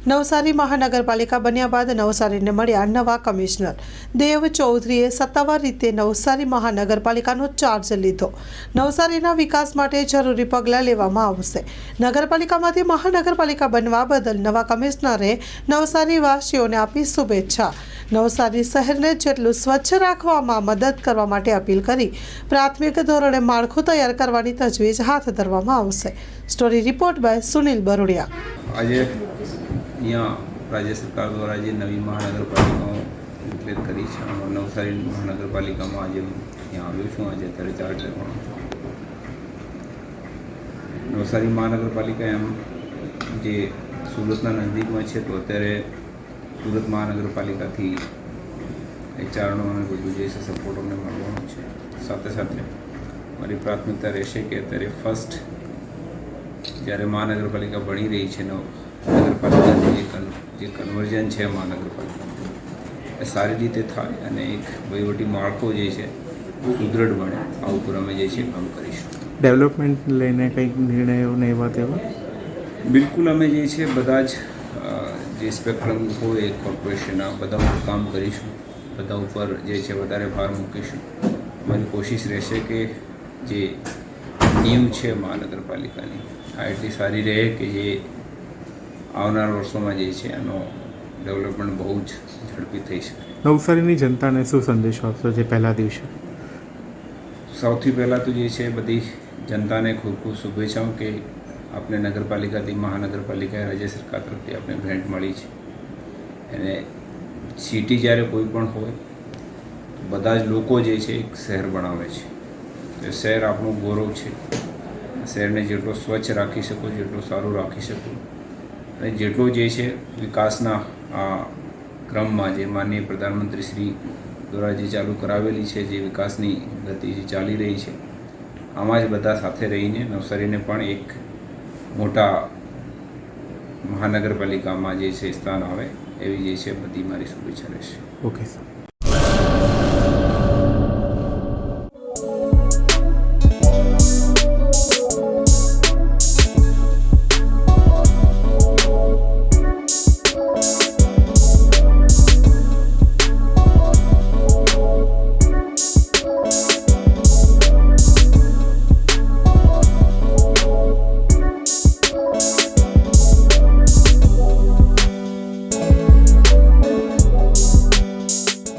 નવસારી મહાનગરપાલિકા બન્યા બાદ નવસારીને મળ્યા નવા કમિશનર દેવ ચૌધરીએ સત્તાવાર રીતે નવસારી મહાનગરપાલિકાનો ચાર્જ લીધો। નવસારીના વિકાસ માટે જરૂરી પગલાં લેવામાં આવશે। નગરપાલિકામાંથી મહાનગરપાલિકા બનવા બદલ નવા કમિશનરે નવસારી વાસીઓને આપી શુભેચ્છા। નવસારી શહેરને જેટલું સ્વચ્છ રાખવામાં મદદ કરવા માટે અપીલ કરી પ્રાથમિક ધોરણે માળખું તૈયાર કરવાની તજવીજ હાથ ધરવામાં આવશે। Story report by Sunil Barodia. આજે અહીંયા રાજ્ય સરકાર દ્વારા જે નવી મહાનગરપાલિકાઓ ડિક્લેર કરી છે, નવસારી મહાનગરપાલિકામાં આજે અહીંયા આવ્યો છું। આજે અત્યારે ચાર્જ લેવાનો છું। નવસારી મહાનગરપાલિકા એમ જે સુરતના નજીકમાં છે, તો અત્યારે સુરત મહાનગરપાલિકાથી એચઆરનો અને બધું જે છે સપોર્ટ અમને મળવાનો છે। સાથે સાથે મારી પ્રાથમિકતા રહેશે કે અત્યારે ફર્સ્ટ જ્યારે મહાનગરપાલિકા બની રહી છે, નગરપાલિકાનું જે કન્વર્ઝન છે મહાનગરપાલિકાનું એ સારી રીતે થાય અને એક વહીવટી માળખું જે છે સુદૃઢ બને, આ ઉપર અમે જે છે કામ કરીશું। ડેવલપમેન્ટ લઈને કંઈક નિર્ણયો ને એવા તેવા બિલકુલ અમે જે છે બધા જ જે સ્પેક્ટ્રમ હોય એક કોર્પોરેશનના બધા ઉપર કામ કરીશું, બધા ઉપર જે છે વધારે ભાર મૂકીશું। અમારી કોશિશ રહેશે કે જે નીવ છે મહાનગરપાલિકાની આ એટલી સારી રહે કે જે આવનાર વર્ષોમાં જે છે એનો ડેવલપમેન્ટ બહુ જ ઝડપી થઈ શકે। નવસારીની જનતાને શું સંદેશો આપશો જે પહેલા દિવસે? સૌથી પહેલાં તો જે છે બધી જનતાને ખૂબ ખૂબ શુભેચ્છાઓ કે આપણે નગરપાલિકાથી મહાનગરપાલિકા રાજ્ય સરકાર તરફથી આપણે ગ્રાન્ટ મળી છે। અને સિટી જ્યારે કોઈ પણ હોય બધા જ લોકો જે છે એક શહેર બનાવે છે, તો શહેર આપણું ગૌરવ છે। શહેરને જેટલો સ્વચ્છ રાખી શકો, જેટલું સારું રાખી શકો અને જેટલો જે છે વિકાસના આ ક્રમમાં જે માનનીય પ્રધાનમંત્રી શ્રી દ્વારા જે ચાલુ કરાવેલી છે જે વિકાસની ગતિ જે ચાલી રહી છે, આમાં જ બધા સાથે રહીને નવસારીને પણ એક મોટા મહાનગરપાલિકામાં જે છે સ્થાન આવે એવી જે છે બધી મારી શુભેચ્છા રહેશે। Okay sir.